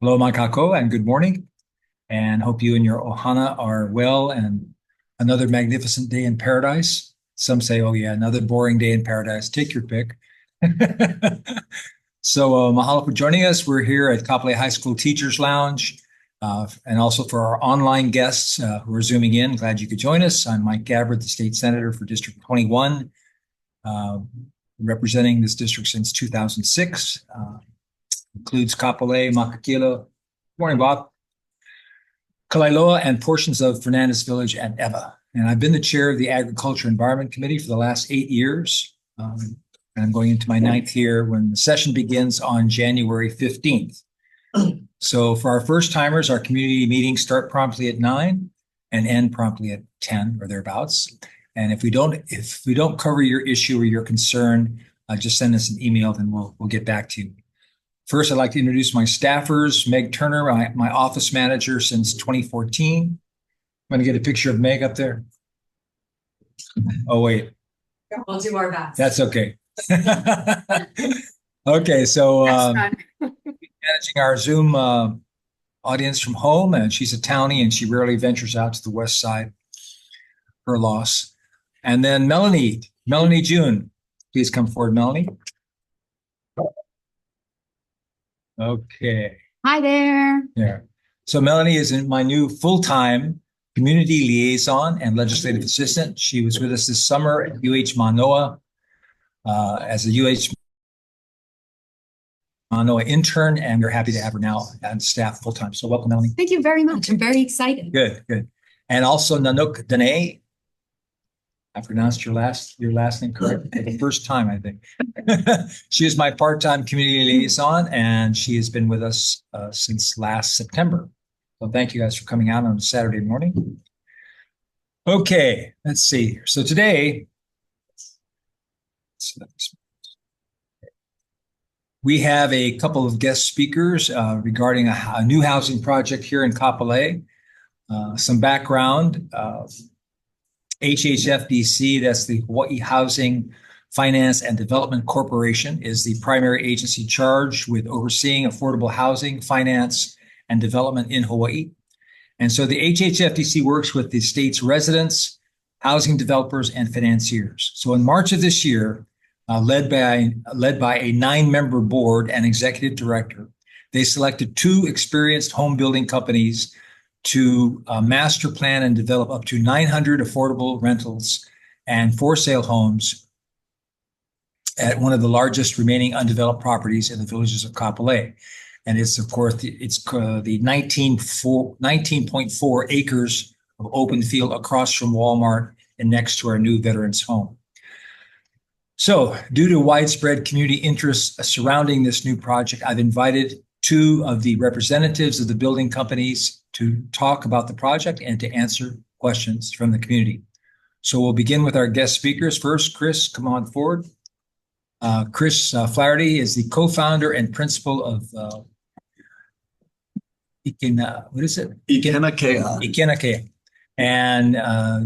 Hello, Makako, and good morning. And hope you and your ohana are well and another magnificent day in paradise. Some say, oh, yeah, another boring day in paradise. Take your pick. So, mahalo for joining us. We're here at Kapolei High School Teachers Lounge, and also for our online guests who are Zooming in. Glad you could join us. I'm Mike Gabbard, the State Senator for District 21, representing this district since 2006. Includes Kapolei, Makakilo. Good morning, Bob. Kalailoa, and portions of Fernandez Village and Eva. And I've been the chair of the Agriculture Environment Committee for the last 8 years. And I'm going into my 9th year when the session begins on January 15th. So for our first timers, our community meetings start promptly at 9 and end promptly at 10 or thereabouts. And if we don't cover your issue or your concern, just send us an email, then we'll get back to you. First, I'd like to introduce my staffers. Meg Turner, my office manager since 2014. I'm going to get a picture of Meg up there. Oh, wait. We'll do our best. That's okay. Okay, so managing our Zoom audience from home, and she's a townie, and she rarely ventures out to the west side. Her loss. And then Melanie June. Please come forward, Melanie. Okay. Hi there. Yeah. So Melanie is my new full-time community liaison and legislative assistant. She was with us this summer at UH Manoa as a UH Manoa intern, and we're happy to have her now on staff full-time. So welcome, Melanie. Thank you very much. I'm very excited. Good. And also Nanook Danae. I pronounced your last name correct for the first time, I think. She is my part-time community liaison, and she has been with us since last September. So thank you guys for coming out on a Saturday morning. Okay, let's see. So today, we have a couple of guest speakers regarding a new housing project here in Kapolei. Some background. HHFDC, that's the Hawaiʻi Housing Finance and Development Corporation, is the primary agency charged with overseeing affordable housing, finance, and development in Hawaii. And so the HHFDC works with the state's residents, housing developers, and financiers. So in March of this year, led by a 9-member board and executive director, they selected 2 experienced home building companies to master plan and develop up to 900 affordable rentals and for sale homes at one of the largest remaining undeveloped properties in the Villages of Kapolei. And it's, of course, the 19.4 acres of open field across from Walmart and next to our new veterans home. So due to widespread community interest surrounding this new project, I've invited 2 of the representatives of the building companies to talk about the project and to answer questions from the community. So we'll begin with our guest speakers. First, Chris, come on forward. Chris Flaherty is the co-founder and principal of ʻIkenākea. And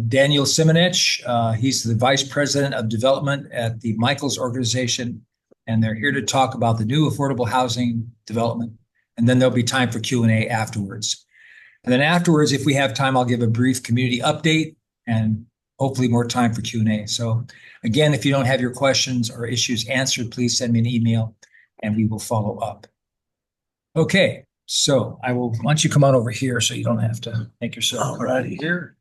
Daniel Simonich, he's the vice president of development at the Michaels organization, and they're here to talk about the new affordable housing development. And then there'll be time for Q&A afterwards. And then afterwards, if we have time, I'll give a brief community update and hopefully more time for Q&A. So again, if you don't have your questions or issues answered, please send me an email and we will follow up. Okay, so why don't you come on over here so you don't have to make yourself right here.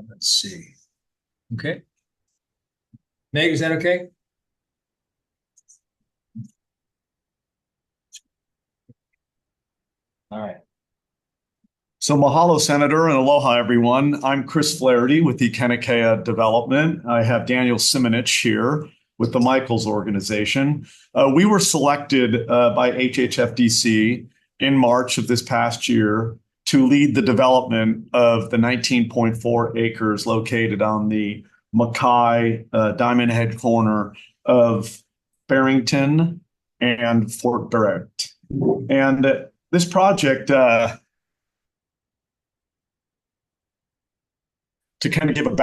Let's see. Okay. Meg, is that okay? All right. So mahalo, Senator, and aloha, everyone. I'm Chris Flaherty with ʻIkenākea Development. I have Daniel Simonich here with the Michaels organization. We were selected by HHFDC in March of this past year to lead the development of the 19.4 acres located on the Mackay Diamond Head corner of Barrington and Fort Barrett. And this project, to kind of give a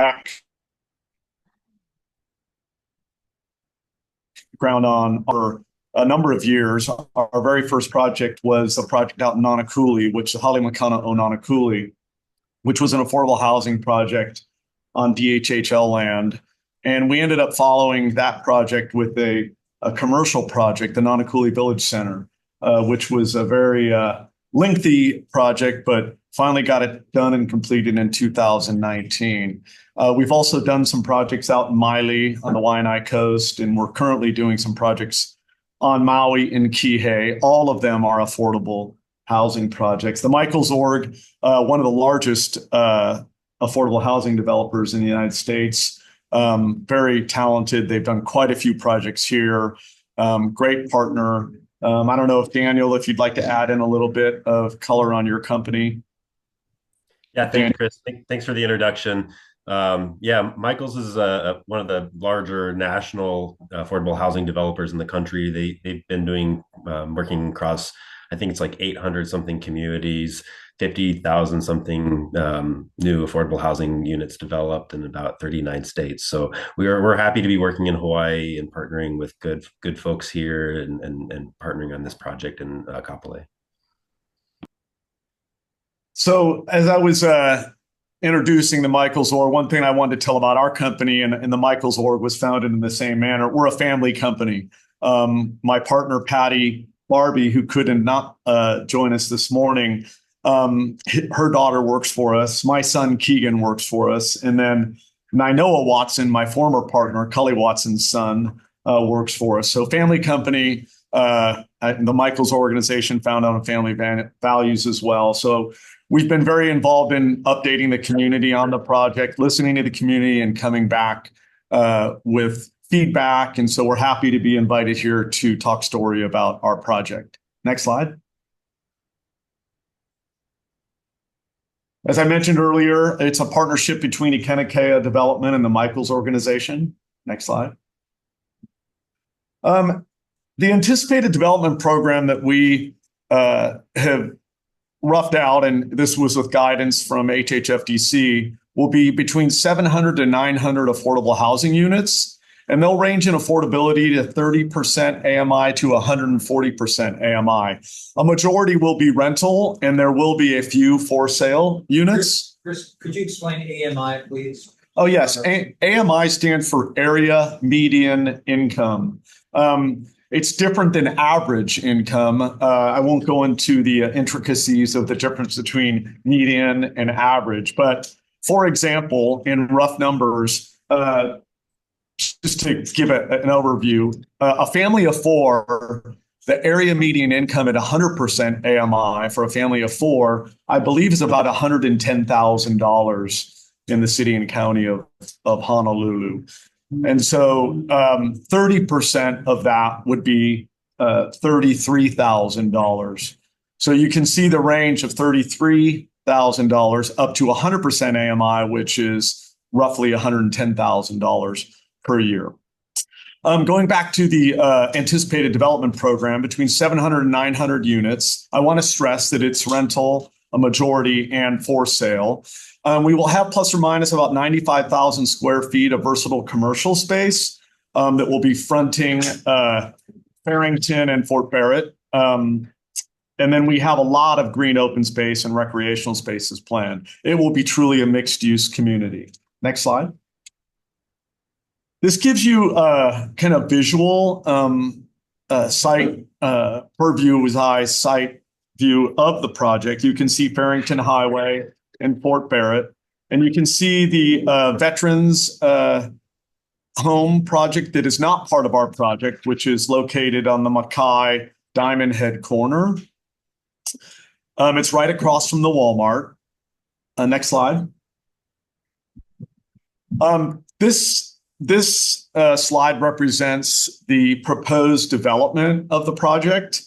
ground on for a number of years. Our very first project was a project out in Nanakuli, which is Halemakana o Nanakuli, which was an affordable housing project on DHHL land. And we ended up following that project with a commercial project, the Nanakuli Village Center, which was a very lengthy project, but finally got it done and completed in 2019. We've also done some projects out in Maili on the Waianae coast, and we're currently doing some projects on Maui and Kihei. All of them are affordable housing projects. The Michaels Org, one of the largest affordable housing developers in the United States, very talented. They've done quite a few projects here. Great partner. I don't know if Daniel, if you'd like to add in a little bit of color on your company. Yeah, thank you, Chris. Thanks for the introduction. Yeah, Michaels is one of the larger national affordable housing developers in the country. They've been doing working across, I think it's like 800 something communities, 50,000 something new affordable housing units developed in about 39 states. So we're happy to be working in Hawaii and partnering with good folks here and partnering on this project in Kapolei. So as I was introducing the Michaels Org, one thing I wanted to tell about our company, and the Michaels Org was founded in the same manner. We're a family company. My partner, Patty Barbie, who couldn't not join us this morning, her daughter works for us. My son, Keegan, works for us. And then Nainoa Watson, my former partner, Cully Watson's son, works for us. So family company, the Michaels organization founded on family values as well. So we've been very involved in updating the community on the project, listening to the community, and coming back with feedback. And so we're happy to be invited here to talk story about our project. Next slide. As I mentioned earlier, it's a partnership between ʻIkenākea Development and the Michaels organization. Next slide. The anticipated development program that we have roughed out, and this was with guidance from HHFDC, will be between 700 to 900 affordable housing units, and they'll range in affordability to 30% AMI to 140% AMI. A majority will be rental, and there will be a few for sale units. Chris, could you explain AMI, please? Oh, yes. AMI stands for area median income. It's different than average income. I won't go into the intricacies of the difference between median and average. But for example, in rough numbers, just to give an overview, a family of four, the area median income at 100% AMI for a family of four, I believe, is about $110,000 in the city and county of Honolulu. And so 30% of that would be $33,000. So you can see the range of $33,000 up to 100% AMI, which is roughly $110,000 per year. Going back to the anticipated development program, between 700 and 900 units, I want to stress that it's rental, a majority, and for sale. We will have plus or minus about 95,000 square feet of versatile commercial space that will be fronting Farrington and Fort Barrett. And then we have a lot of green open space and recreational spaces planned. It will be truly a mixed-use community. Next slide. This gives you kind of visual site bird's eye site view of the project. You can see Farrington Highway and Fort Barrett, and you can see the veterans home project that is not part of our project, which is located on the Mackay Diamond Head corner. It's right across from the Walmart. Next slide. This slide represents the proposed development of the project.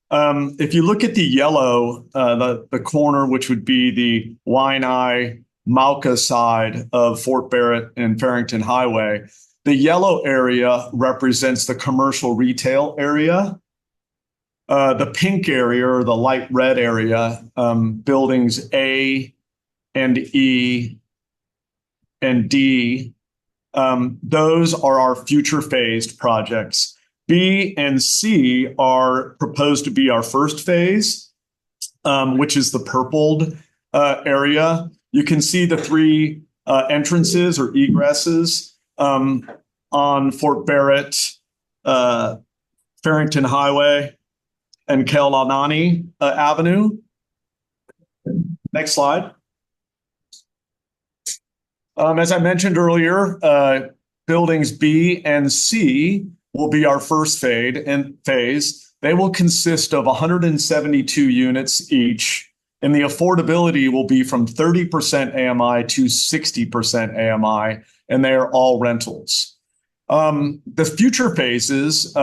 If you look at the yellow, the corner, which would be the Waianae Mauka side of Fort Barrett and Farrington Highway, the yellow area represents the commercial retail area. The pink area, or the light red area, buildings A and E and D, those are our future phased projects. B and C are proposed to be our first phase, which is the purpled area. You can see the three entrances or egresses on Fort Barrett, Farrington Highway, and Kailani Avenue. Next slide. As I mentioned earlier, buildings B and C will be our first phase. They will consist of 172 units each, and the affordability will be from 30% AMI to 60% AMI, and they are all rentals. The future phases,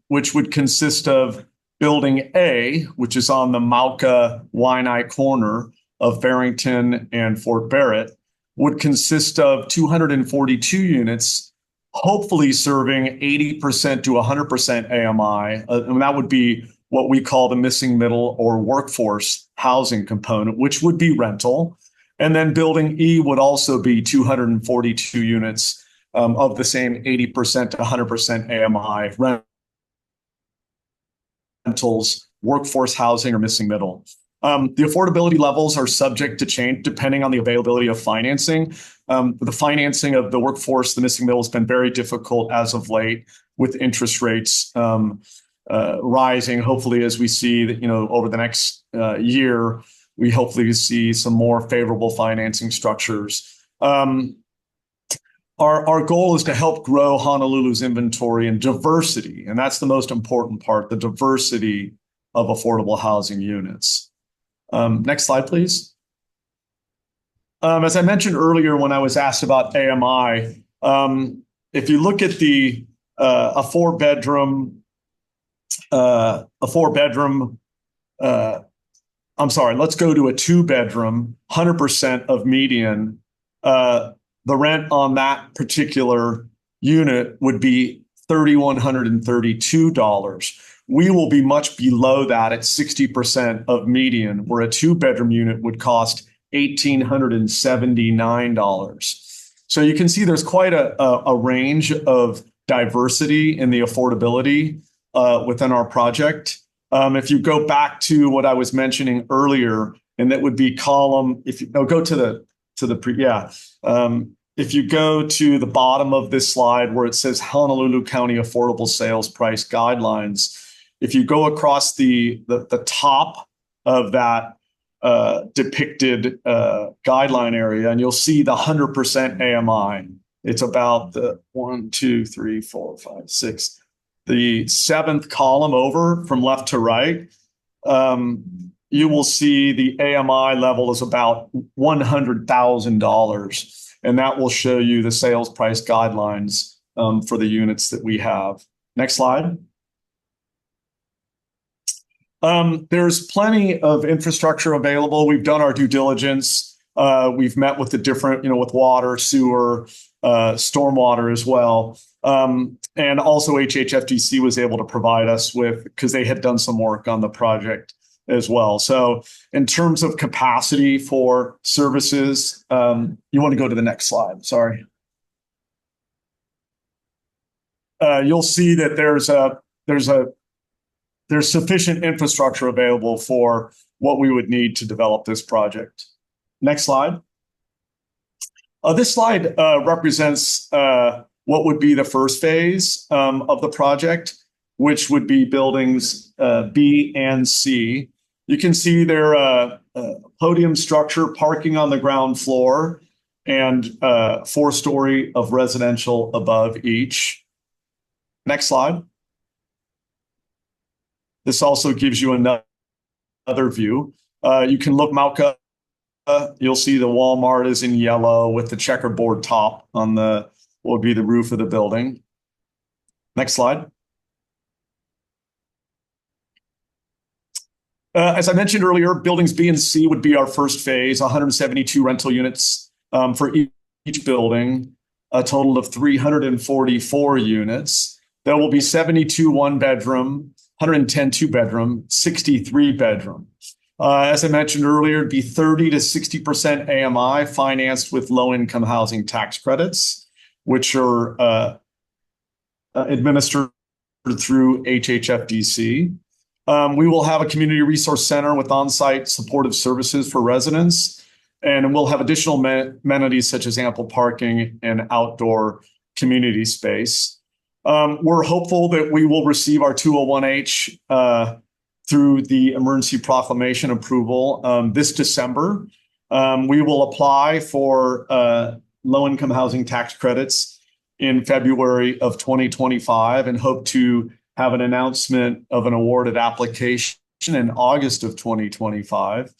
which would consist of Building A, which is on the Mauka-Waianae corner of Farrington and Fort Barrett, would consist of 242 units, hopefully serving 80% to 100% AMI. And that would be what we call the missing middle or workforce housing component, which would be rental. And then Building E would also be 242 units of the same 80% to 100% AMI rentals, workforce housing, or missing middle. The affordability levels are subject to change depending on the availability of financing. The financing of the workforce, the missing middle, has been very difficult as of late, with interest rates rising. Hopefully, as we see that, over the next year, we hopefully see some more favorable financing structures. Our goal is to help grow Honolulu's inventory and diversity, and that's the most important part, the diversity of affordable housing units. Next slide, please. As I mentioned earlier when I was asked about AMI, if you look at a four-bedroom, let's go to a two-bedroom, 100% of median. The rent on that particular unit would be $3,132. We will be much below that at 60% of median, where a two-bedroom unit would cost $1,879. So you can see there's quite a range of diversity in the affordability within our project. If you go back to what I was mentioning earlier, and that would be column, if you go to the bottom of this slide where it says Honolulu County Affordable Sales Price Guidelines, if you go across the top of that depicted guideline area, and you'll see the 100% AMI. It's about the 1, 2, 3, 4, 5, 6, the seventh column over from left to right. You will see the AMI level is about $100,000. And that will show you the sales price guidelines for the units that we have. Next slide. There's plenty of infrastructure available. We've done our due diligence. We've met with the different, with water, sewer, stormwater as well. And also HHFDC was able to provide us with, because they had done some work on the project as well. So in terms of capacity for services, you want to go to the next slide. Sorry. You'll see that there's sufficient infrastructure available for what we would need to develop this project. Next slide. This slide represents what would be the first phase of the project, which would be buildings B and C. You can see their podium structure, parking on the ground floor, and 4-story of residential above each. Next slide. This also gives you another view. You can look Mauka. You'll see the Walmart is in yellow with the checkerboard top on what would be the roof of the building. Next slide. As I mentioned earlier, buildings B and C would be our first phase, 172 rental units for each building, a total of 344 units. There will be 72 one-bedroom, 110 two-bedroom, 63 bedroom. As I mentioned earlier, it'd be 30 to 60% AMI financed with low-income housing tax credits, which are administered through HHFDC. We will have a community resource center with on-site supportive services for residents, and we'll have additional amenities such as ample parking and outdoor community space. We're hopeful that we will receive our 201H through the emergency proclamation approval this December. We will apply for low-income housing tax credits in February of 2025 and hope to have an announcement of an awarded application in August of 2025.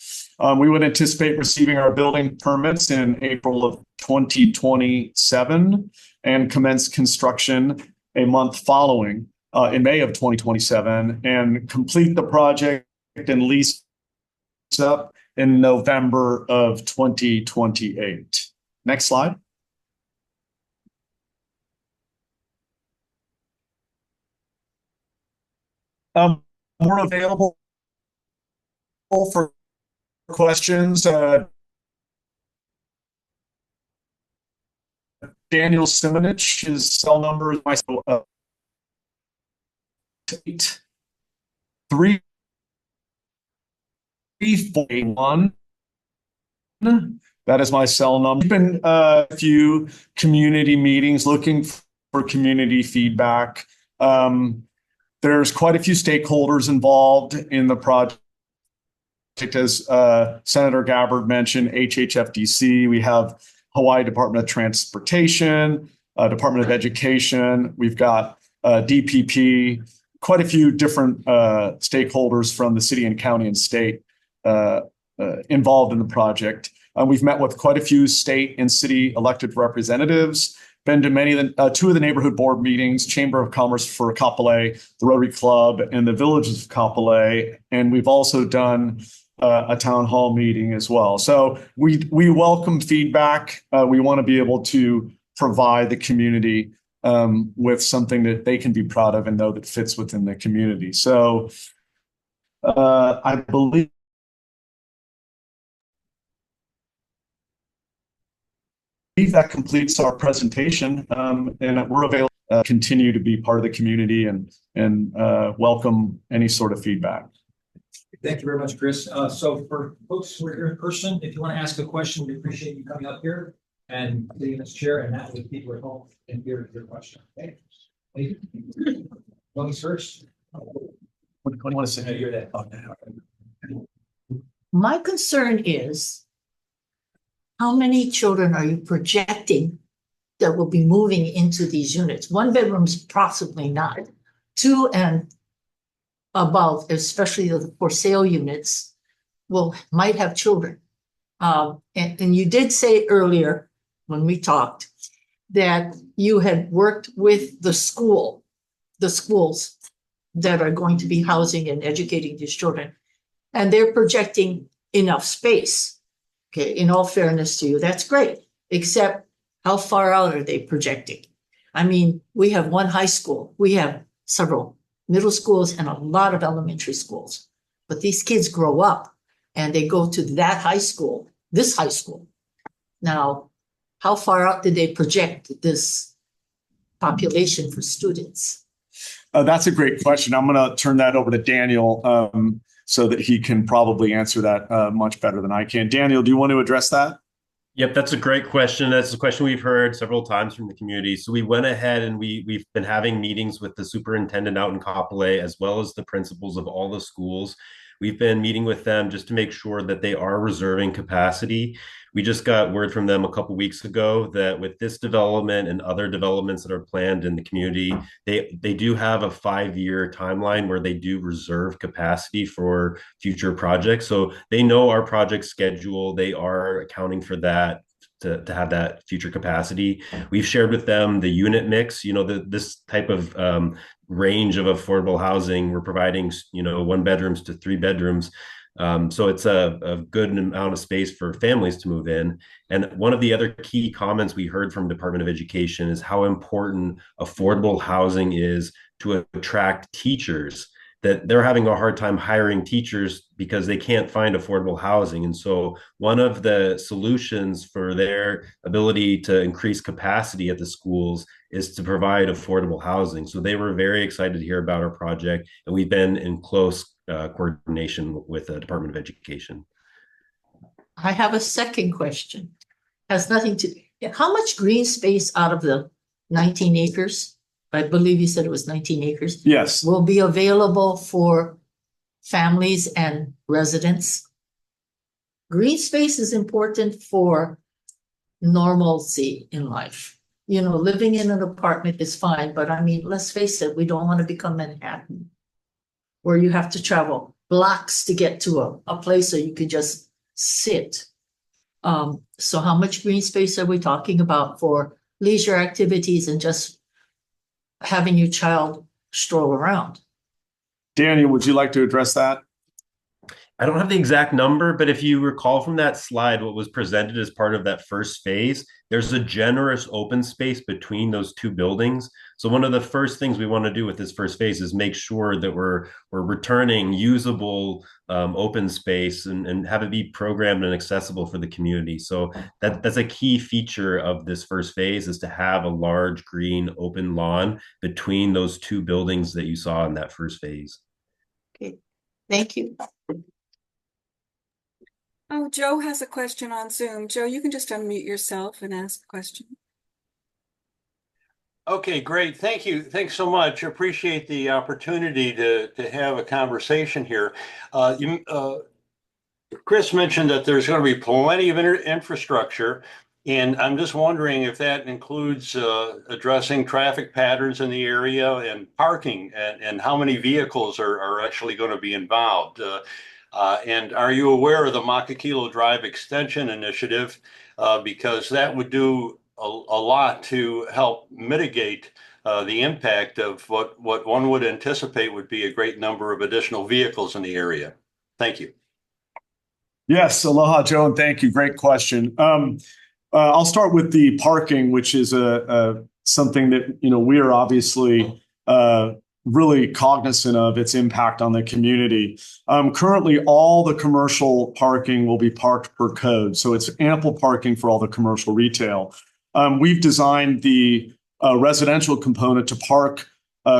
We would anticipate receiving our building permits in April of 2027 and commence construction a month following in May of 2027 and complete the project and lease up in November of 2028. Next slide. We're available for questions. Daniel Simonich, his cell number is my 83341. That is my cell number. We've been a few community meetings looking for community feedback. There's quite a few stakeholders involved in the project. As Senator Gabbard mentioned, HHFDC, we have Hawaii Department of Transportation, Department of Education, we've got DPP, quite a few different stakeholders from the city and county and state involved in the project. We've met with quite a few state and city elected representatives, been to two of the neighborhood board meetings, Chamber of Commerce for Kapolei, the Rotary Club, and the Villages of Kapolei. And we've also done a town hall meeting as well. So we welcome feedback. We want to be able to provide the community with something that they can be proud of and know that fits within the community. So I believe that completes our presentation, and we're available to continue to be part of the community and welcome any sort of feedback. Thank you very much, Chris. So for folks who are here in person, if you want to ask a question, we appreciate you coming up here and sitting in this chair, and that way people at home can hear your question. Okay. Ladies first. What do you want to say? You're that. My concern is, how many children are you projecting that will be moving into these units? One bedrooms, possibly not. Two and above, especially the for sale units, might have children. And you did say earlier when we talked that you had worked with the schools that are going to be housing and educating these children, and they're projecting enough space. Okay, in all fairness to you, that's great, except how far out are they projecting? I mean, we have one high school, we have several middle schools and a lot of elementary schools, but these kids grow up and they go to that high school, this high school. Now, how far out did they project this population for students? That's a great question. I'm going to turn that over to Daniel so that he can probably answer that much better than I can. Daniel, do you want to address that? Yep, that's a great question. That's a question we've heard several times from the community. So we went ahead and we've been having meetings with the superintendent out in Kapolei, as well as the principals of all the schools. We've been meeting with them just to make sure that they are reserving capacity. We just got word from them a couple of weeks ago that with this development and other developments that are planned in the community, they do have a 5-year timeline where they do reserve capacity for future projects. So they know our project schedule. They are accounting for that to have that future capacity. We've shared with them the unit mix, this type of range of affordable housing. We're providing, 1 bedrooms to 3 bedrooms. So it's a good amount of space for families to move in. And one of the other key comments we heard from Department of Education is how important affordable housing is to attract teachers. that they're having a hard time hiring teachers because they can't find affordable housing. And so one of the solutions for their ability to increase capacity at the schools is to provide affordable housing. So they were very excited to hear about our project, and we've been in close coordination with the Department of Education. I have a second question. Has nothing to, how much green space out of the 19 acres? I believe you said it was 19 acres. Yes. Will be available for families and residents. Green space is important for normalcy in life. You know, living in an apartment is fine, but I mean, let's face it, we don't want to become Manhattan, where you have to travel blocks to get to a place where you can just sit. So how much green space are we talking about for leisure activities and just having your child stroll around? Daniel, would you like to address that? I don't have the exact number, but if you recall from that slide, what was presented as part of that first phase, there's a generous open space between those two buildings. So one of the first things we want to do with this first phase is make sure that we're returning usable open space and have it be programmed and accessible for the community. So that's a key feature of this first phase, is to have a large green open lawn between those two buildings that you saw in that first phase. Okay, thank you. Oh, Joe has a question on Zoom. Joe, you can just unmute yourself and ask the question. Okay, great. Thank you. Thanks so much. Appreciate the opportunity to have a conversation here. Chris mentioned that there's going to be plenty of infrastructure, and I'm just wondering if that includes addressing traffic patterns in the area and parking, and how many vehicles are actually going to be involved. And are you aware of the Makakilo Drive Extension Initiative? Because that would do a lot to help mitigate the impact of what one would anticipate would be a great number of additional vehicles in the area. Thank you. Yes, aloha, Joe, and thank you. Great question. I'll start with the parking, which is something that we are obviously really cognizant of its impact on the community. Currently, all the commercial parking will be parked per code, so it's ample parking for all the commercial retail. We've designed the residential component to park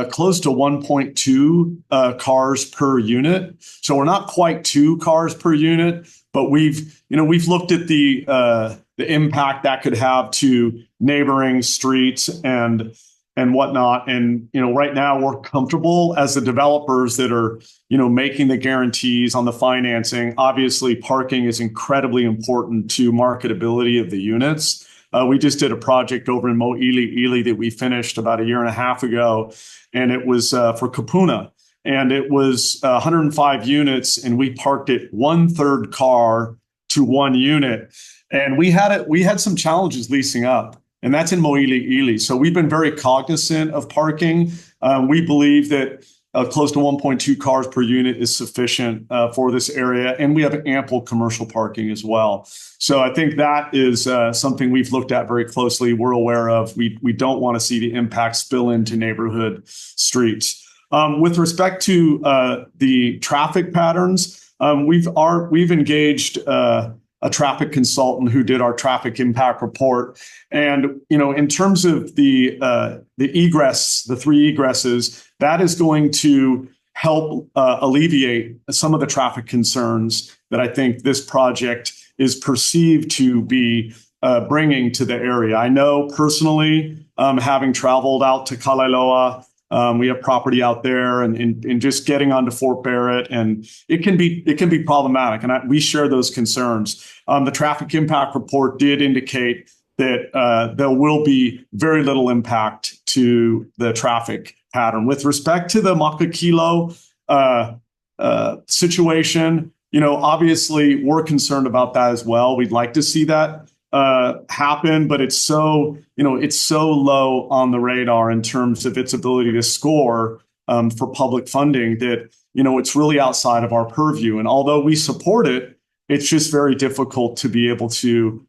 close to 1.2 cars per unit. So we're not quite 2 cars per unit, but we've looked at the impact that could have to neighboring streets and whatnot. And, right now we're comfortable as the developers that are, making the guarantees on the financing. Obviously, parking is incredibly important to marketability of the units. We just did a project over in Mo'ili'ili that we finished about 1.5 years ago, and it was for Kupuna. And it was 105 units, and we parked it 1/3 car to 1 unit. And we had some challenges leasing up. And that's in Mo'ili'ili. So we've been very cognizant of parking. We believe that close to 1.2 cars per unit is sufficient for this area. And we have ample commercial parking as well. So I think that is something we've looked at very closely. We're aware of. We don't want to see the impact spill into neighborhood streets. With respect to the traffic patterns, we've engaged a traffic consultant who did our traffic impact report. And, in terms of the egress, the 3 egresses, that is going to help alleviate some of the traffic concerns that I think this project is perceived to be bringing to the area. I know personally, having traveled out to Kalailoa, we have property out there, and just getting onto Fort Barrett, and it can be problematic, and we share those concerns. The traffic impact report did indicate that there will be very little impact to the traffic pattern. With respect to the Makakilo situation, obviously we're concerned about that as well. We'd like to see that happen, but it's so low on the radar in terms of its ability to score for public funding that it's really outside of our purview. And although we support it, it's just very difficult to be able to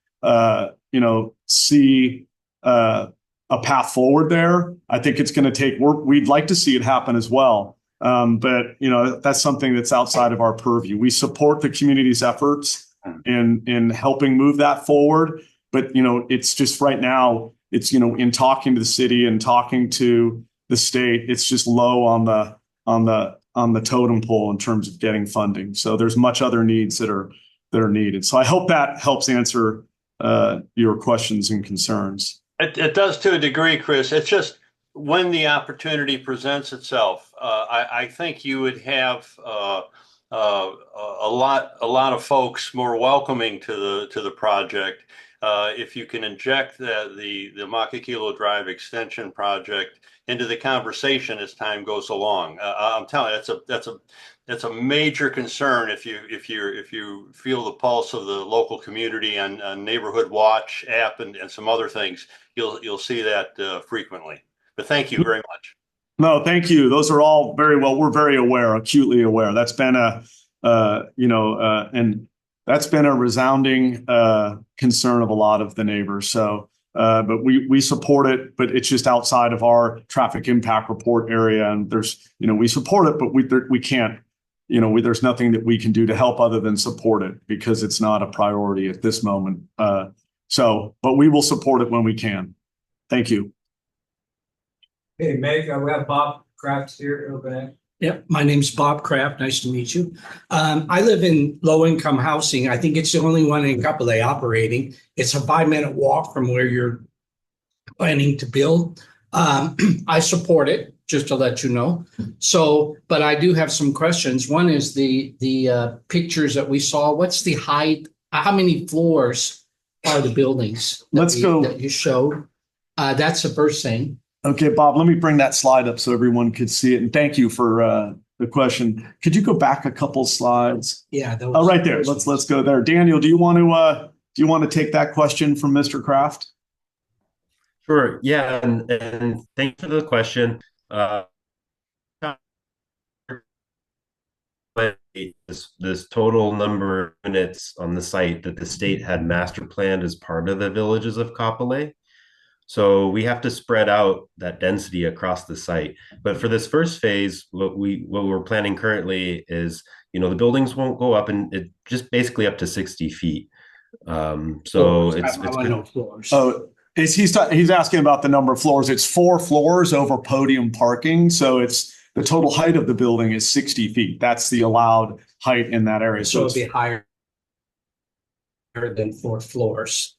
see a path forward there. I think it's going to take work. We'd like to see it happen as well, But that's something that's outside of our purview. We support the community's efforts in helping move that forward. But it's just right now, it's in talking to the city and talking to the state, it's just low on the totem pole in terms of getting funding. So there's much other needs that are needed. So I hope that helps answer your questions and concerns. It does to a degree, Chris. It's just when the opportunity presents itself, I think you would have a lot of folks more welcoming to the project if you can inject the Makakilo Drive extension project into the conversation as time goes along. I'm telling you, that's a major concern if you feel the pulse of the local community on Neighborhood Watch app and some other things. You'll see that frequently. But thank you very much. No, thank you. Those are all very well. We're very aware, acutely aware. That's been and that's been a resounding concern of a lot of the neighbors. So, but we support it, but it's just outside of our traffic impact report area. And we support it, but we can't. There's nothing that we can do to help other than support it because it's not a priority at this moment. But we will support it when we can. Thank you. Hey, Meg, we have Bob Kraft here. Open. Yep, my name's Bob Kraft. Nice to meet you. I live in low-income housing. I think it's the only one in Kapolei operating. It's a 5-minute walk from where you're planning to build. I support it, just to let you know. So, but I do have some questions. One is the pictures that we saw. What's the height? How many floors are the buildings that you showed? That's the first thing. Okay, Bob, let me bring that slide up so everyone could see it. And thank you for the question. Could you go back a couple slides? Yeah. Right there. Let's go there. Daniel, do you want to take that question from Mr. Kraft? Sure. Yeah, and thanks for the question. This total number of units on the site that the state had master planned as part of the Villages of Kapolei. So we have to spread out that density across the site. But for this first phase, what we're planning currently is, the buildings won't go up, and it just basically up to 60 feet. So it's floors. Oh, he's asking about the number of floors. It's 4 floors over podium parking. So it's the total height of the building is 60 feet. That's the allowed height in that area. So it'll be higher than 4 floors,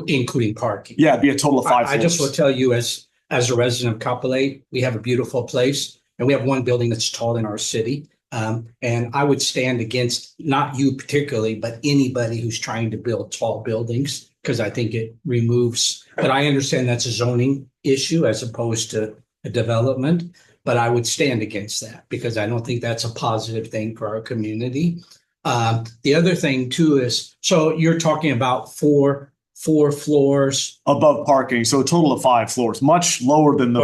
including parking. Yeah, it'd be a total of 5 floors. I just will tell you, as a resident of Kapolei, we have a beautiful place, and we have one building that's tall in our city. And I would stand against, not you particularly, but anybody who's trying to build tall buildings, because I think it removes, but I understand that's a zoning issue as opposed to a development, but I would stand against that because I don't think that's a positive thing for our community. The other thing too is, so you're talking about four floors above parking, so a total of 5 floors, much lower than the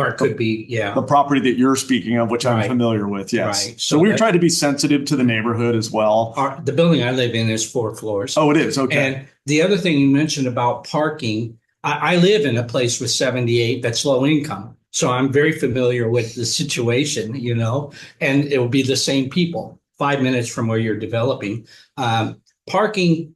property that you're speaking of, which I'm familiar with. Yes. Right. So we're trying to be sensitive to the neighborhood as well. The building I live in is 4 floors. Oh, it is. Okay. And the other thing you mentioned about parking, I live in a place with 78 that's low income. So I'm very familiar with the situation, and it will be the same people 5 minutes from where you're developing. Parking,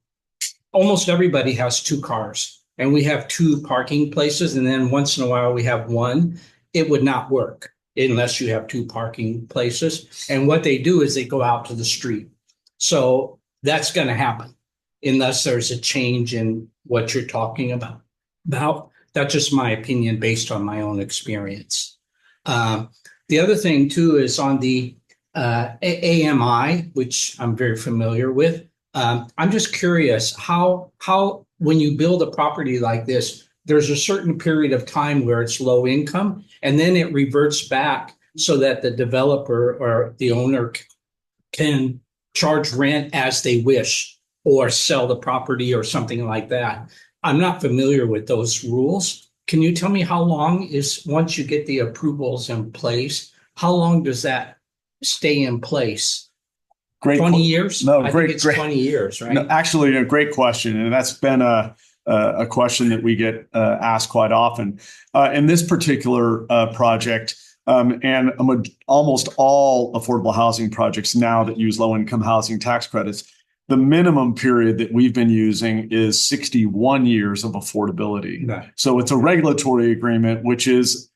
almost everybody has 2 cars, and we have 2 parking places. And then once in a while we have one. It would not work unless you have 2 parking places. And what they do is they go out to the street. So that's going to happen unless there's a change in what you're talking about. That's just my opinion based on my own experience. The other thing too is on the AMI, which I'm very familiar with. I'm just curious how when you build a property like this, there's a certain period of time where it's low income, and then it reverts back so that the developer or the owner can charge rent as they wish or sell the property or something like that. I'm not familiar with those rules. Can you tell me how long once you get the approvals in place, how long does that stay in place? Great. 20 years? No, I think it's 20 years, right? No, actually, a great question. And that's been a question that we get asked quite often. In this particular project, And almost all affordable housing projects now that use low-income housing tax credits, the minimum period that we've been using is 61 years of affordability. Right. So it's a regulatory agreement, which is,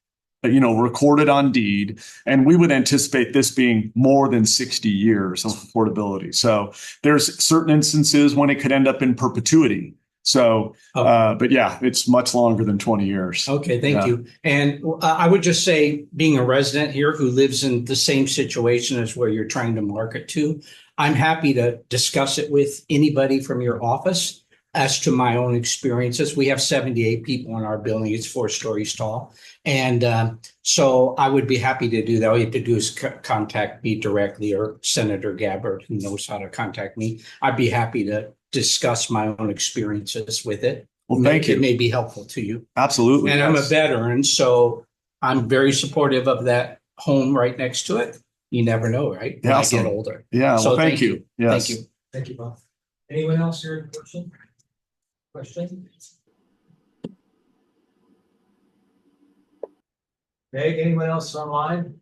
recorded on deed. And we would anticipate this being more than 60 years of affordability. So there's certain instances when it could end up in perpetuity. So, but yeah, it's much longer than 20 years. Okay, thank you. And I would just say, being a resident here who lives in the same situation as where you're trying to market to, I'm happy to discuss it with anybody from your office as to my own experiences. We have 78 people in our building. It's 4 stories tall. And so I would be happy to do that. All you have to do is contact me directly, or Senator Gabbard, who knows how to contact me. I'd be happy to discuss my own experiences with it. Well, thank you. It may be helpful to you. Absolutely. And I'm a veteran, so I'm very supportive of that home right next to it. You never know, right? When I get older. Yeah. So Well, thank you. Yes. Thank you. Thank you, Bob. Anyone else here? Question? Meg, anyone else online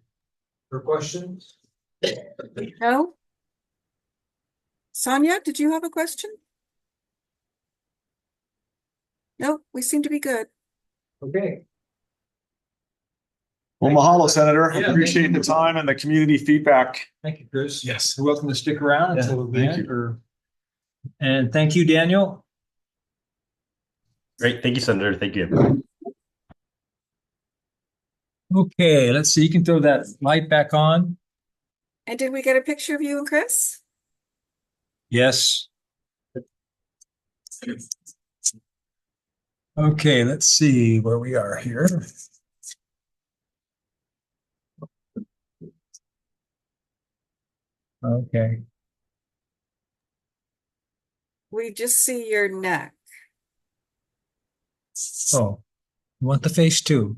for questions? No? Sonia, did you have a question? No, we seem to be good. Okay. Well, mahalo, Senator. I Yeah, appreciate thank the you. time and the community feedback. Thank you, Chris. Yes. You're welcome to stick around Yeah, until the thank end. you. And thank you, Daniel. Great. Thank you, Senator. Thank you. Okay, let's see. You can throw that light back on. And did we get a picture of you and Chris? Yes. Okay, let's see where we are here. Okay. We just see your neck. Oh, you want the face too?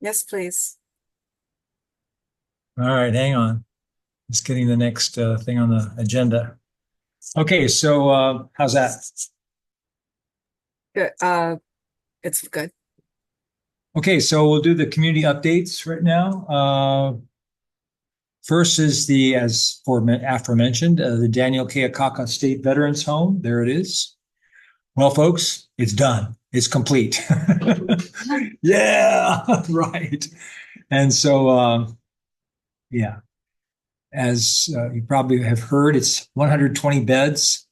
Yes, please. All right, hang on. Just getting the next thing on the agenda. Okay, so how's that? Good. It's good. Okay, so we'll do the community updates right now. First is the, as aforementioned, the Daniel Simonich State Veterans Home. There it is. Well, folks, it's done. It's complete. Yeah, right. And so, yeah, as you probably have heard, it's 120 beds,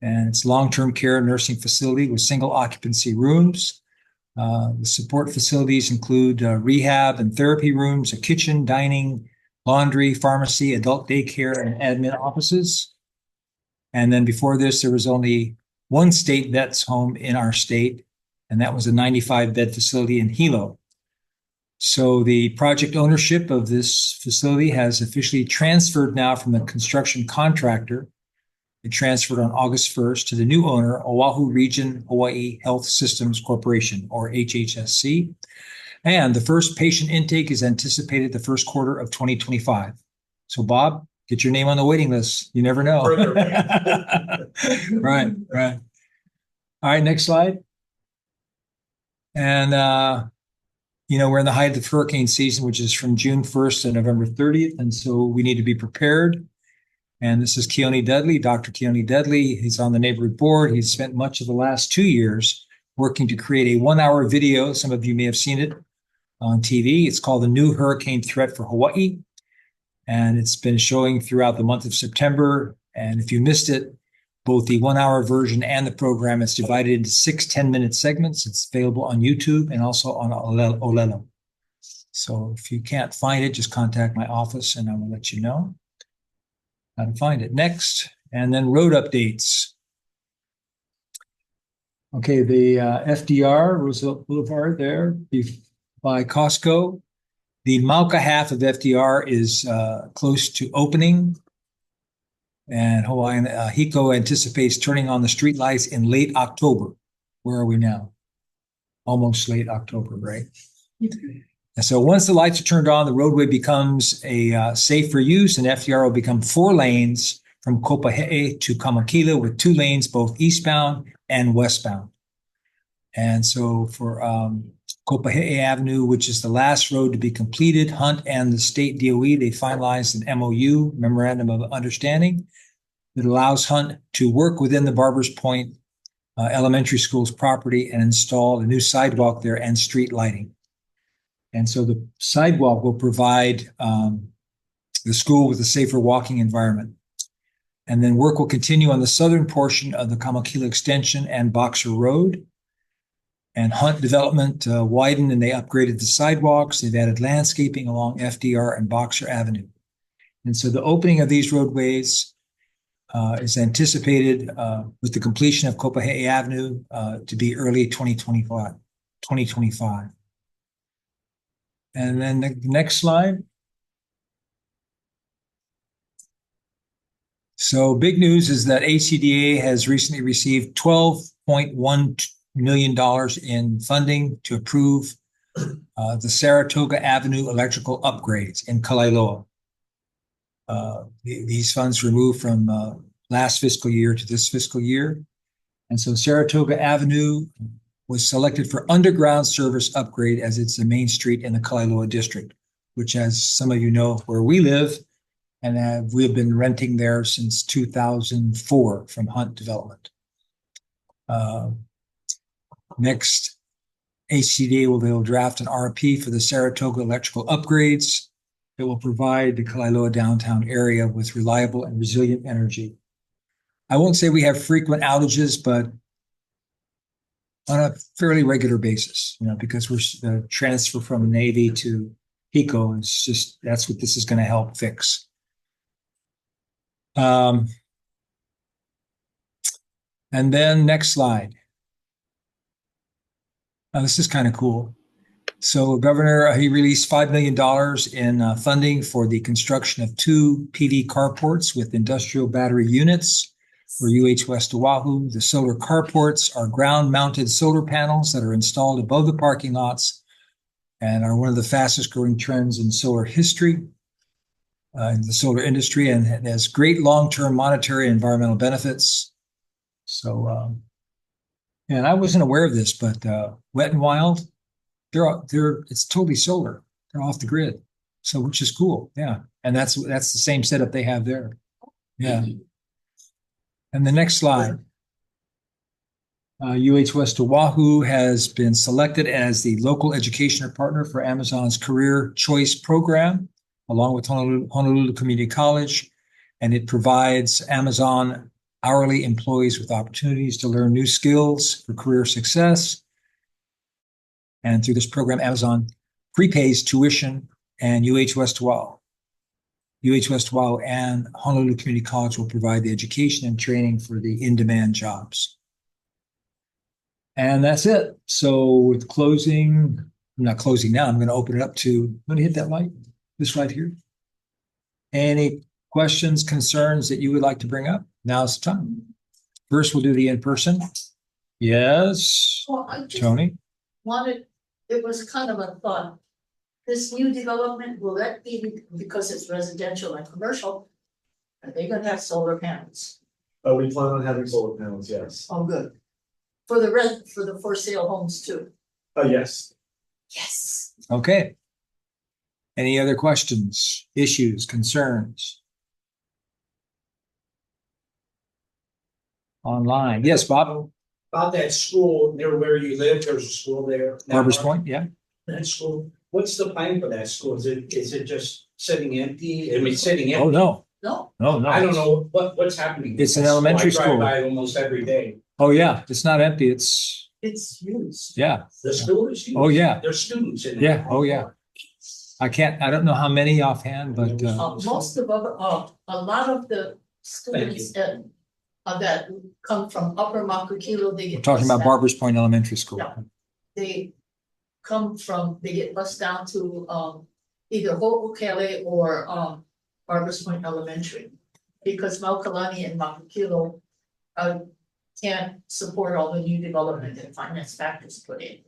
and it's long-term care nursing facility with single occupancy rooms. The support facilities include rehab and therapy rooms, a kitchen, dining, laundry, pharmacy, adult daycare, and admin offices. And then before this, there was only one state vets home in our state, and that was a 95-bed facility in Hilo. So the project ownership of this facility has officially transferred now from the construction contractor. It transferred on August 1st to the new owner, Oahu Region Hawaii Health Systems Corporation, or HHSC. And the first patient intake is anticipated the first quarter of 2025. So, Bob, get your name on the waiting list. You never know. Right, right. All right, next slide. And, we're in the height of the hurricane season, which is from June 1st to November 30th. And so we need to be prepared. And this is Keone Dudley, Dr. Keone Dudley. He's on the neighborhood board. He's spent much of the last 2 years working to create a 1-hour video. Some of you may have seen it on TV. It's called The New Hurricane Threat for Hawaii. And it's been showing throughout the month of September. And if you missed it, both the 1-hour version and the program is divided into 6 10-minute segments. It's available on YouTube and also on Olelo. So if you can't find it, just contact my office and I will let you know how to find it. Next, and then road updates. Okay, the FDR, Roosevelt Boulevard there by Costco. The Mauka half of FDR is close to opening. And Hawaiian HECO anticipates turning on the street lights in late October. Where are we now? Almost late October, right? And so once the lights are turned on, the roadway becomes safe for use, and FDR will become 4 lanes from Kopahe'e to Kamakila with 2 lanes both eastbound and westbound. And so for Kopahe'e Avenue, which is the last road to be completed. Hunt and the state DOE, they finalized an MOU, Memorandum of Understanding, that allows Hunt to work within the Barbers Point Elementary School's property and install a new sidewalk there and street lighting. And so the sidewalk will provide the school with a safer walking environment. And then work will continue on the southern portion of the Kamakila Extension and Boxer Road. And Hunt Development widened and they upgraded the sidewalks. They've added landscaping along FDR and Boxer Avenue. And so the opening of these roadways is anticipated with the completion of Kopahe'e Avenue to be early 2025. And then the next slide. So big news is that HCDA has recently received $12.1 million in funding to approve the Saratoga Avenue electrical upgrades in Kalailoa. These funds were moved from last fiscal year to this fiscal year. And so Saratoga Avenue was selected for underground service upgrade as it's the main street in the Kalailoa district, which, as some of you know, where we live, and we have been renting there since 2004 from Hunt Development. Next, HCDA will draft an RFP for the Saratoga electrical upgrades. It will provide the Kalailoa downtown area with reliable and resilient energy. I won't say we have frequent outages, but on a fairly regular basis, because we're the transfer from Navy to PICO. It's just, that's what this is going to help fix. And then next slide. This is kind of cool. So Governor, he released $5 million in funding for the construction of 2 PD carports with industrial battery units for UH West Oahu. The solar carports are ground-mounted solar panels that are installed above the parking lots and are one of the fastest growing trends in solar history, in the solar industry, and it has great long-term monetary and environmental benefits. So, and I wasn't aware of this, but Wet and Wild, it's totally solar. They're off the grid, so which is cool. Yeah, and that's the same setup they have there. Yeah. And the next slide. UH West Oahu has been selected as the local educational partner for Amazon's Career Choice Program, along with Honolulu Community College, and it provides Amazon hourly employees with opportunities to learn new skills for career success. And through this program, Amazon prepays tuition, and UH West Oahu and Honolulu Community College will provide the education and training for the in-demand jobs. And that's it. So with closing, I'm not closing now. I'm going to open it up to, I'm going to hit that light, this right here. Any questions, concerns that you would like to bring up? Now's the time. First, we'll do the in-person. Yes, Well, I just Tony? wanted, it was kind of a thought. This new development, will that be, because it's residential and commercial, are they gonna have solar panels? We plan on having solar panels, yes. Oh, good. For the for sale homes too. Yes. Yes. Okay. Any other questions, issues, concerns? Online. Yes, Bob? About that school near where you live, there's a school there. Barbers Point, yeah. That school, what's the plan for that school? Is it just sitting empty? I mean, sitting empty. Oh, no. No, No. I don't know what's happening. It's an elementary I drive school. by it almost every day. Oh, yeah. It's not empty. It's, it's used. yeah. The school is huge. Oh, yeah. There's students in there. Yeah. Oh, yeah. I don't know how many offhand, but Most of a lot of the students that come from Upper Makakilo, they get. we're talking about bused Barbers Point Elementary School. Yeah. They get bused down to either Ho'okele or Barbers Point Elementary. Because Maukalani and Makakilo can't support all the new development and finance factors put in.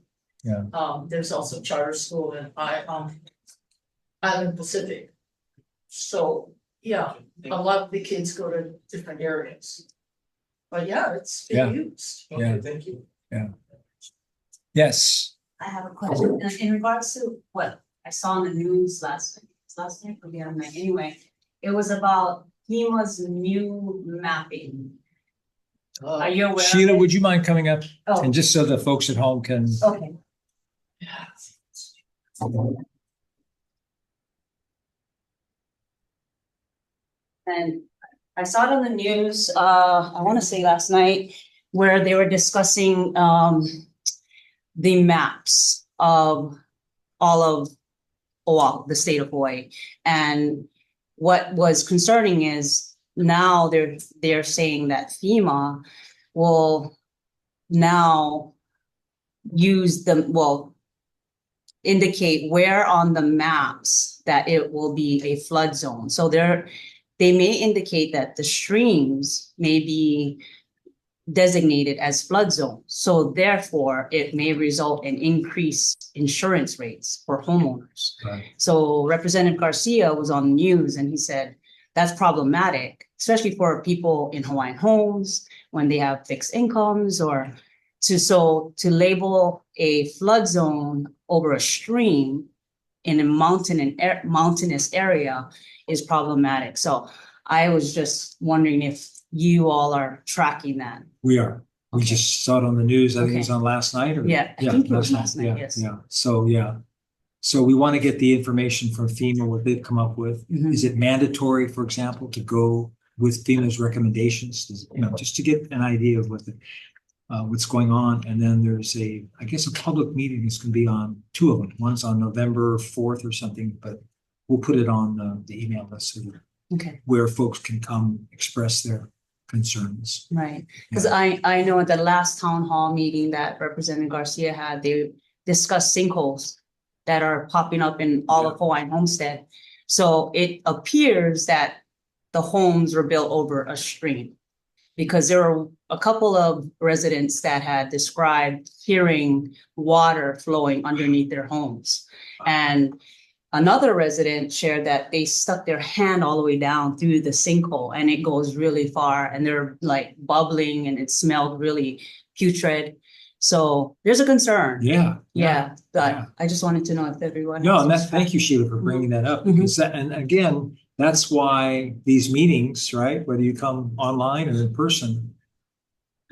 Yeah. There's also charter school in Island Pacific. So, yeah, a lot of the kids go to different areas. But yeah, it's been used. Yeah. Thank you. Yes. I have a question in regards to what I saw in the news last night or the other night. Anyway, it was about FEMA's new mapping. Are you aware? Sheila, of it? would you mind coming up? Oh. And just so the folks at home can. Okay. And I saw it on the news, I want to say last night, where they were discussing the maps of all of the state of Hawaii. And what was concerning is now they're saying that FEMA will now indicate where on the maps that it will be a flood zone. So they may indicate that the streams may be designated as flood zones. So therefore, it may result in increased insurance rates for homeowners. Right. So Representative Garcia was on the news and he said, that's problematic, especially for people in Hawaiian homes when they have fixed incomes to label a flood zone over a stream in a mountainous area is problematic. So I was just wondering if you all are tracking that. We are. We Okay. just saw it on the news. I think it was Okay. on last night. Yeah, I think it was last night, Yeah, yes. yeah. So we want to get the information from FEMA, what they've come up with. Mhm. Is it mandatory, for example, to go with FEMA's recommendations? Just to get an idea of what's going on. And then there's a public meeting is going to be on two of them. One's on November 4th or something, but we'll put it on the email list so that Okay, where folks can come express their concerns. right. Because I know at the last town hall meeting that Representative Garcia had, they discussed sinkholes that are popping up in all of Hawaiian Homestead. So it appears that the homes were built over a stream, because there were a couple of residents that had described hearing water flowing underneath their homes. And another resident shared that they stuck their hand all the way down through the sinkhole and it goes really far and they're like bubbling and it smelled really putrid. So there's a concern. Yeah. But I just wanted to know if everyone. No, else and was thank you, tracking. Sheila, for bringing that up. Mhm. Because and again, that's why these meetings, right, whether you come online or in person,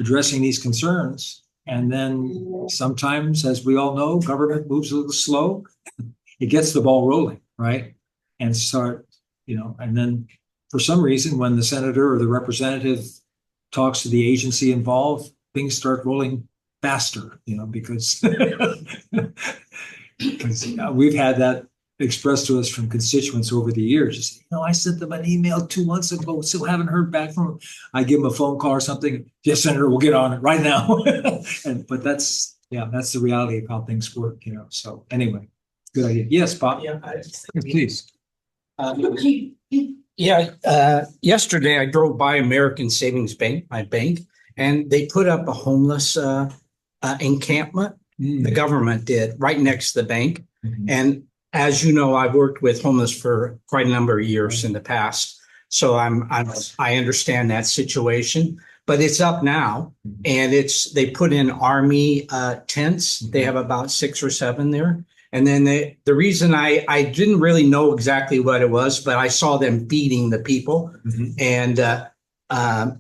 addressing these concerns. And then sometimes, as we all know, government moves a little slow. It gets the ball rolling, right? And and then for some reason, when the senator or the representative talks to the agency involved, things start rolling faster, because we've had that expressed to us from constituents over the years. Just, I sent them an email 2 months ago, still haven't heard back from them. I give them a phone call or something. Yes, Senator, we'll get on it right now. But that's the reality of how things work, So anyway, good idea. Yes, Bob. Yeah, Please. Yesterday I drove by American Savings Bank, my bank, and they put up a homeless encampment. The government did right next to the bank. Mhm. And as you know, I've worked with homeless for quite a number of years in the past. So I understand that situation, but it's up now and they put in army tents. They have about 6 or 7 there. And then the reason I didn't really know exactly what it was, but I saw them feeding the people and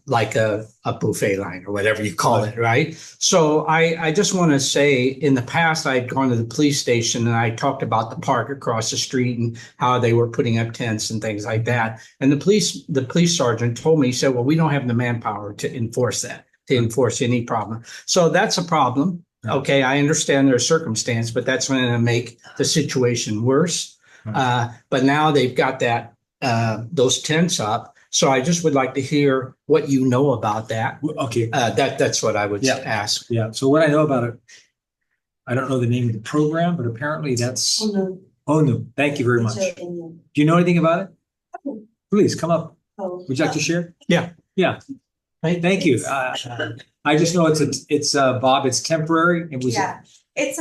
like a buffet line or whatever you call it, right? So I just want to say, in the past, I'd gone to the police station and I talked about the park across the street and how they were putting up tents and things like that. And the police sergeant told me, he said, well, we don't have the manpower to enforce that, to enforce any problem. So that's a problem. Okay, I understand their circumstance, but that's going to make the situation worse. But now they've got those tents up. So I just would like to hear what you know about that. Okay. That's what I would ask. Yeah. So what I know about it, I don't know the name of the program, but apparently that's ONU. Thank you very much. Do you know anything about it? Please come up. Would you like to share? Yeah. Yeah. Thank you. I just know it's Bob. It's temporary. It was. It's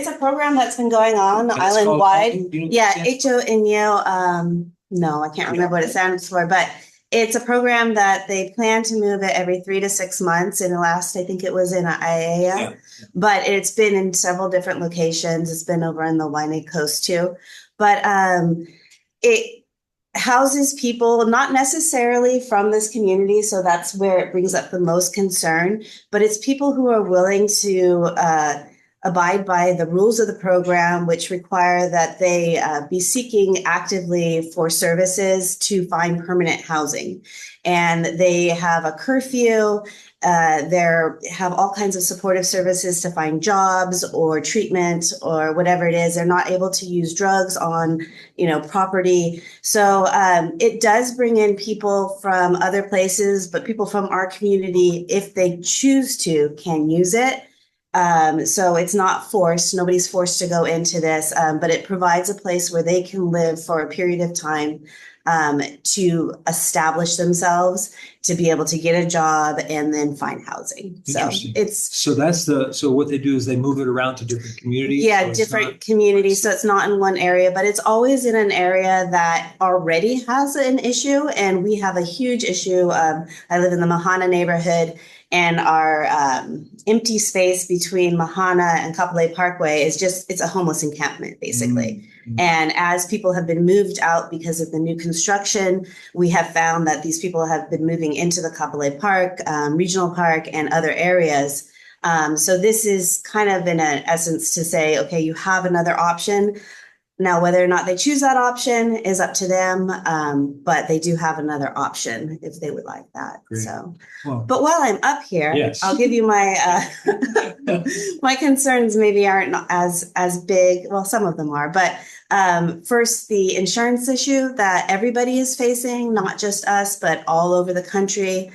a program that's been going on island wide. Yeah, HO. No, I can't remember what it stands for, but It's a program that they plan to move it every 3 to 6 months. In the last, I think it was in ʻIkenākea, but it's been in several different locations. It's been over on the Waianae Coast too. But it houses people not necessarily from this community, so that's where it brings up the most concern, but it's people who are willing to abide by the rules of the program, which require that they be seeking actively for services to find permanent housing. And they have a curfew. They have all kinds of supportive services to find jobs or treatment or whatever it is. They're not able to use drugs on, property. So it does bring in people from other places, but people from our community, if they choose to, can use it. So it's not forced. Nobody's forced to go into this, but it provides a place where they can live for a period of time to establish themselves, to be able to get a job and then find housing. So So what they do is they move it around to different communities. Yeah, different communities. So it's not in one area, but it's always in an area that already has an issue. And we have a huge issue. I live in the Mahana neighborhood, and our empty space between Mahana and Kapolei Parkway is it's a homeless encampment, basically. And as people have been moved out because of the new construction, we have found that these people have been moving into the Kapolei Park, Regional Park, and other areas. So this is kind of in an essence to say, okay, you have another option. Now, whether or not they choose that option is up to them, but they do have another option if they would like that. Great. So, Well, but while I'm up here, yes. I'll give you my my concerns. Maybe aren't as big. Well, some of them are, but first, the insurance issue that everybody is facing, not just us, but all over the country.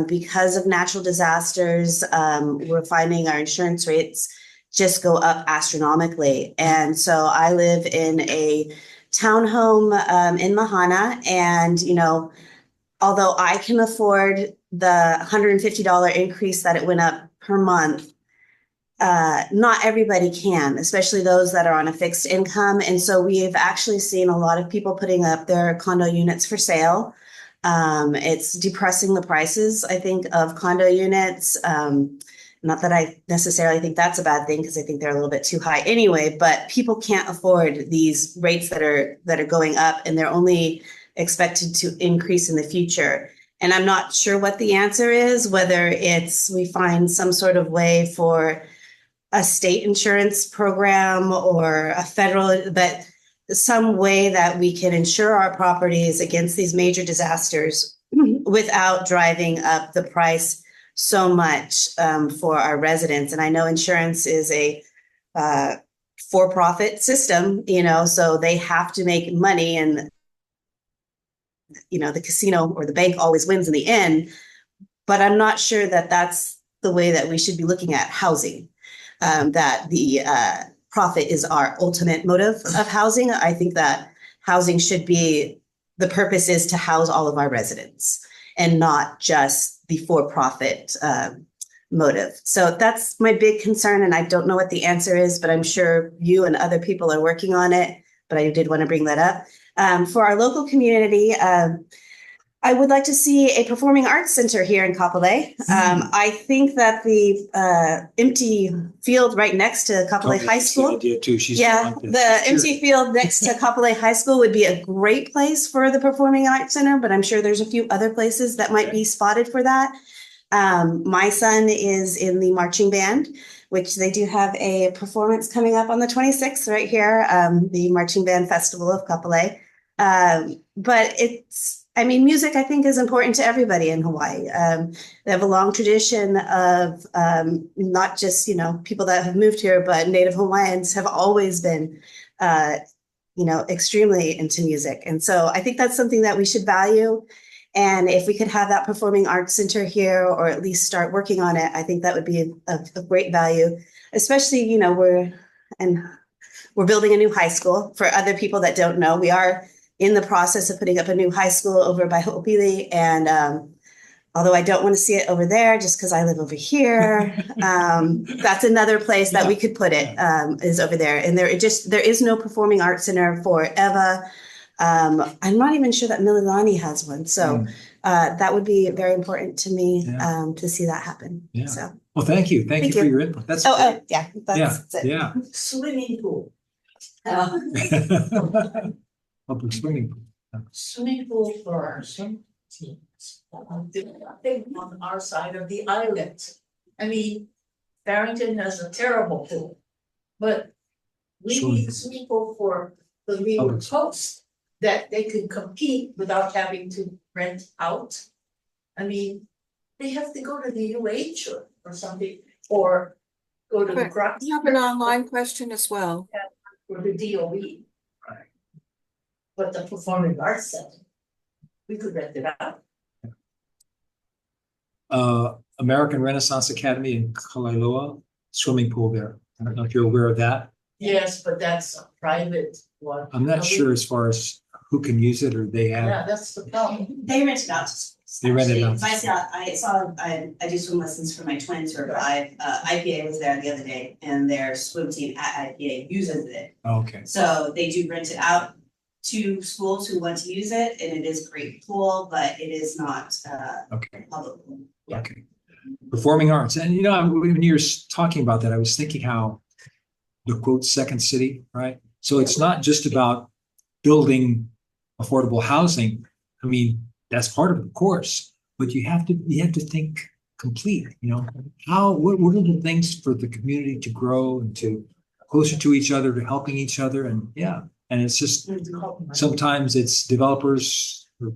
Because of natural disasters, we're finding our insurance rates just go up astronomically. And so I live in a townhome in Mahana, and although I can afford the $150 increase that it went up per month, not everybody can, especially those that are on a fixed income. And so we've actually seen a lot of people putting up their condo units for sale. It's depressing the prices, I think, of condo units. Not that I necessarily think that's a bad thing, because I think they're a little bit too high anyway, but people can't afford these rates that are going up, and they're only expected to increase in the future. And I'm not sure what the answer is, whether it's we find some sort of way for a state insurance program or a federal, but some way that we can insure our properties against these major disasters without driving up the price so much for our residents. And I know insurance is a for-profit system, so they have to make money, and the casino or the bank always wins in the end. But I'm not sure that that's the way that we should be looking at housing, that the profit is our ultimate motive of housing. I think that housing should be, the purpose is to house all of our residents and not just the for-profit motive. So that's my big concern, and I don't know what the answer is, but I'm sure you and other people are working on it, but I did want to bring that up. For our local community, I would like to see a performing arts center here in Kapolei. I think that the empty field right next to Kapolei High School, the empty field next to Kapolei High School would be a great place for the performing arts center, but I'm sure there's a few other places that might be spotted for that. My son is in the marching band, which they do have a performance coming up on the 26th right here, the Marching Band Festival of Kapolei. But music, I think, is important to everybody in Hawaii. They have a long tradition of not just, people that have moved here, but Native Hawaiians have always been, extremely into music. And so I think that's something that we should value. And if we could have that performing arts center here, or at least start working on it, I think that would be a great value, especially, we're building a new high school. For other people that don't know, we are in the process of putting up a new high school over by Ho'opili. And although I don't want to see it over there just because I live over here, that's another place that we could put it, is over there. And there is no performing arts center for Eva I'm not even sure that Mililani has one. So that would be very important to me to see that happen. Yeah. So. Well, thank you. Thank you for your input. That's Yeah, that's it. yeah. Swimming pool. Public swimming pool. Swimming pool for our swim teams. Thing on our side of the island. I mean, Barrington has a terrible pool, but we need a swimming pool for the Leeward Coast that they can compete without having to rent out. I mean, they have to go to the UH or something, or go to the But you have an online question as well. or the DOE. But the Performing Arts Center, we could rent it out. American Renaissance Academy in Kalaeloa, swimming pool there. I don't know if you're aware of that. Yes, but that's a private one. I'm not sure as far as who can use it or they have. Yeah, that's the problem. They rent it out to schools. They rent it out. I do swim lessons for my twins who are five. IPA was there the other day and their swim team at IPA uses it. Oh, okay. So they do rent it out to schools who want to use it, and it is a great pool, but it is not Okay. public pool. Okay. Performing arts. And when you're talking about that, I was thinking how the quote second city, right? So it's not just about building affordable housing. I mean, that's part of the course, but you have to think complete, what are the things for the community to grow and to closer to each other, to helping each other. And and it's just sometimes it's developers or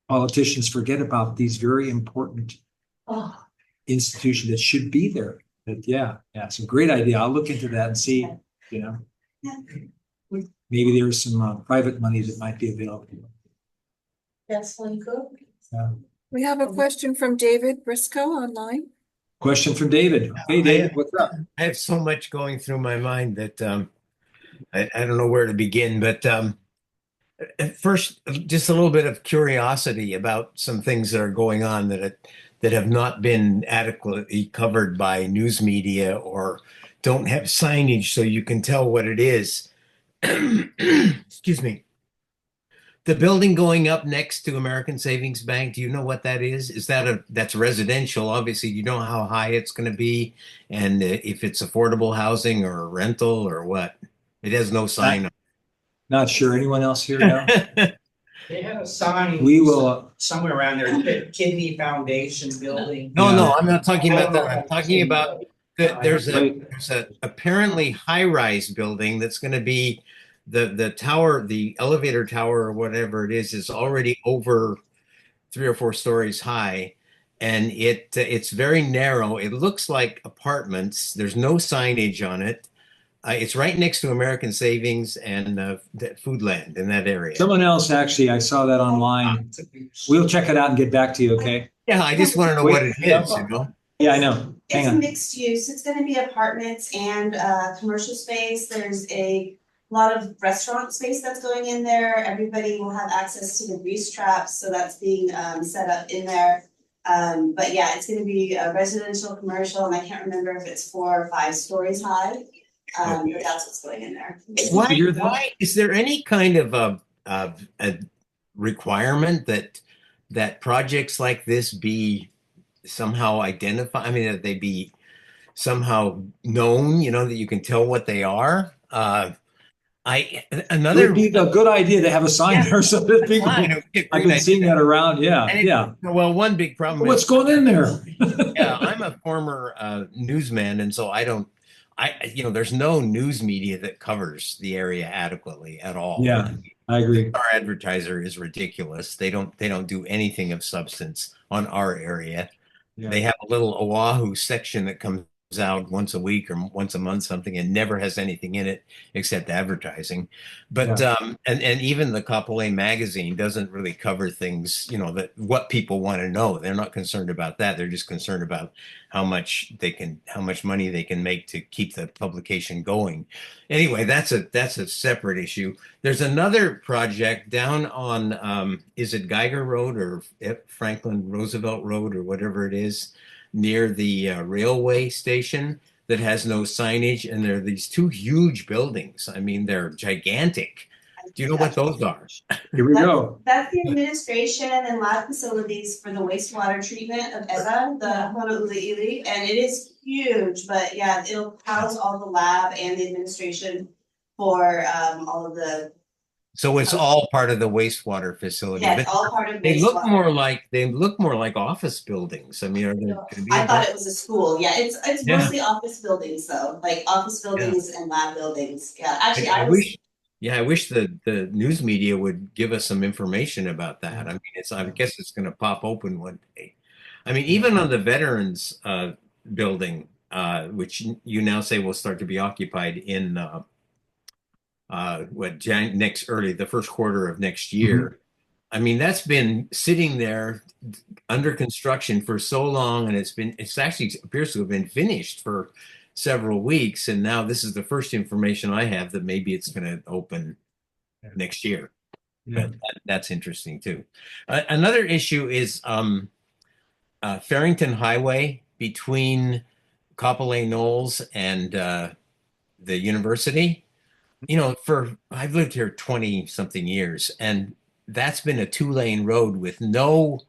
politicians forget about these very important institutions that should be there. But it's a great idea. I'll look into that and see, maybe there's some private money that might be available. That's one good. We have a question from David Briscoe online. Question from David. Hey, David, what's up? I have so much going through my mind that I don't know where to begin, but at first, just a little bit of curiosity about some things that are going on that have not been adequately covered by news media or don't have signage so you can tell what it is. Excuse me. The building going up next to American Savings Bank, do you know what that is? Is that's residential? Obviously, you know how high it's going to be and if it's affordable housing or rental or what. It has no sign. Not sure. Anyone else here know? They have a sign. We will somewhere around there, Kidney Foundation building. No, I'm not talking about that. I'm talking about there's a apparently high-rise building that's going to be the tower, the elevator tower or whatever it is already over 3 or 4 stories high, and it's very narrow. It looks like apartments. There's no signage on it. It's right next to American Savings and Foodland in that area. Someone else, actually, I saw that online. We'll check it out and get back to you, okay? Yeah, I just want to know what it is, Yeah, I know. It's a mixed use. It's going to be apartments and commercial space. There's a lot of restaurant space that's going in there. Everybody will have access to the grease traps, so that's being set up in there. But yeah, it's going to be residential, commercial, and I can't remember if it's 4 or 5 stories high. But that's what's going in there. Why is there any kind of a requirement that projects like this be somehow identified? I mean, that they be somehow known, that you can tell what they are? It would be a good idea to have a sign there so that people. I've been seeing that around. Well, one big problem. What's going in there? I'm a former newsman, and so there's no news media that covers the area adequately at all. Yeah, I agree. Our advertiser is ridiculous. They don't do anything of substance on our area. Yeah. They have a little Oahu section that comes out once a week or once a month, something, and never has anything in it except advertising. But and even the Kapolei magazine doesn't really cover things, that what people want to know. They're not concerned about that. They're just concerned about how much money they can make to keep the publication going. Anyway, that's a separate issue. There's another project down on is it Geiger Road or Franklin Roosevelt Road or whatever it is, near the railway station, that has no signage, and there are these 2 huge buildings. I mean, they're gigantic, Do you know what those are? Here we go. That's the administration and lab facilities for the wastewater treatment of ʻEwa, the Honolulu, and it is huge, but yeah, it'll house all the lab and the administration for all of the. So it's all part of the wastewater facility. Yeah, but it's all part of they look wastewater. more like office buildings. I mean, are they gonna be I thought it was a school. Yeah, it's Yeah. mostly office buildings though, like office buildings and lab buildings. Yeah, actually, I wish the news media would give us some information about that. I mean, I guess it's going to pop open one day. I mean, even on the veterans building, which you now say will start to be occupied in the first quarter of next year. Mm-hmm. I mean, that's been sitting there under construction for so long, and it's actually appears to have been finished for several weeks, and now this is the first information I have that maybe it's going to open next year. Yeah. But that's interesting too. Another issue is Farrington Highway between Kapolei Knolls and the university. You know, I've lived here 20 something years, and that's been a 2-lane road with no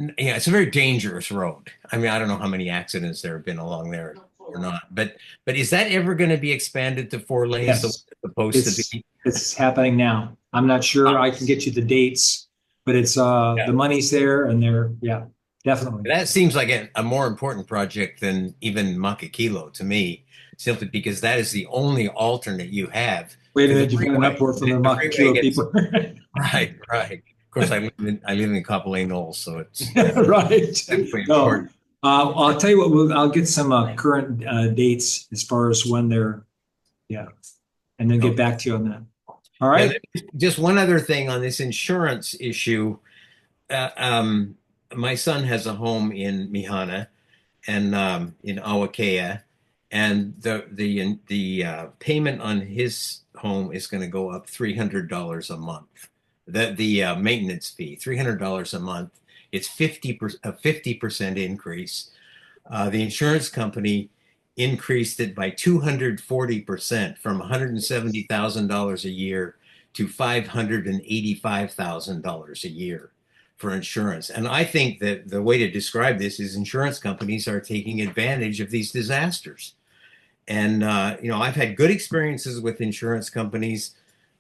it's a very dangerous road. I mean, I don't know how many accidents there have been along there or not, but is that ever going to be expanded to 4 lanes? Yes. The way it's supposed to be? It's happening now. I'm not sure I can get you the dates, but it's the money's there, and definitely. That seems like a more important project than even Makakilo to me, simply because that is the only alternate you have. Wait a minute, you've got an uproar from the Makakilo people. Right. Of course, I live in Kapolei Knolls, so it's right. important. I'll tell you what. I'll get some current dates as far as when they're, and then get back to you on that. All right. Just one other thing on this insurance issue. My son has a home in Mihana, and in a.k.a, and the payment on his home is going to go up $300 a month. The maintenance fee, $300 a month. It's 50% increase. The insurance company increased it by 240% from $170,000 a year to $585,000 a year for insurance. And I think that the way to describe this is insurance companies are taking advantage of these disasters. And I've had good experiences with insurance companies,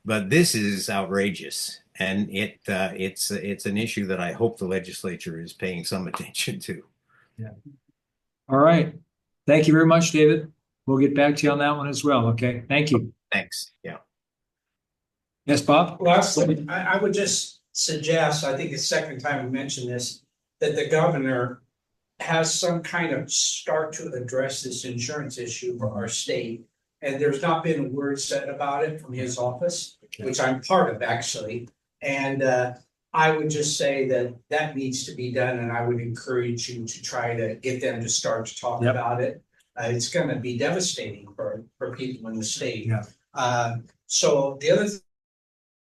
but this is outrageous. And it's an issue that I hope the legislature is paying some attention to. Yeah. All right. Thank you very much, David. We'll get back to you on that one as well. Okay. Thank you. Thanks. Yeah. Yes, Bob? Lastly, I would just suggest, I think it's the second time we mentioned this, that the governor has some kind of start to address this insurance issue for our state. And there's not been a word said about it from his office, which I'm part of actually. And I would just say that needs to be done, and I would encourage you to try to get them to start to talk about it. It's going to be devastating for people in the state. Yeah. So the other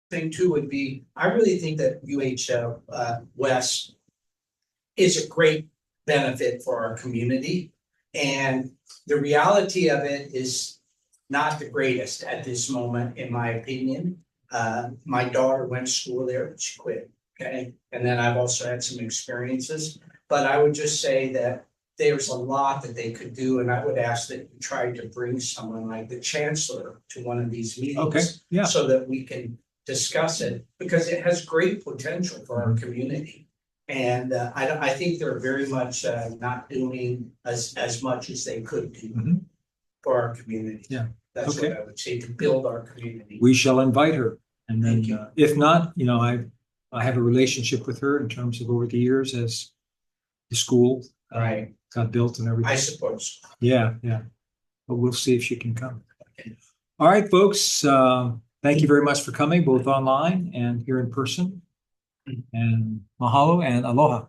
thing too would be, I really think that West is a great benefit for our community, and the reality of it is not the greatest at this moment, in my opinion. My daughter went to school there, but she quit. Okay. And then I've also had some experiences, but I would just say that there's a lot that they could do. And I would ask that you try to bring someone like the chancellor to one of these meetings, so that we can discuss it, because it has great potential for our community. And I think they're very much not doing as much as they could do for our community. Yeah. That's what I would say, to build our community. We shall invite her. And then if not, I have a relationship with her in terms of over the years as the school got built and everything. I suppose. Yeah. But we'll see if she can come. Okay. All right, folks. Thank you very much for coming, both online and here in person. And mahalo and aloha.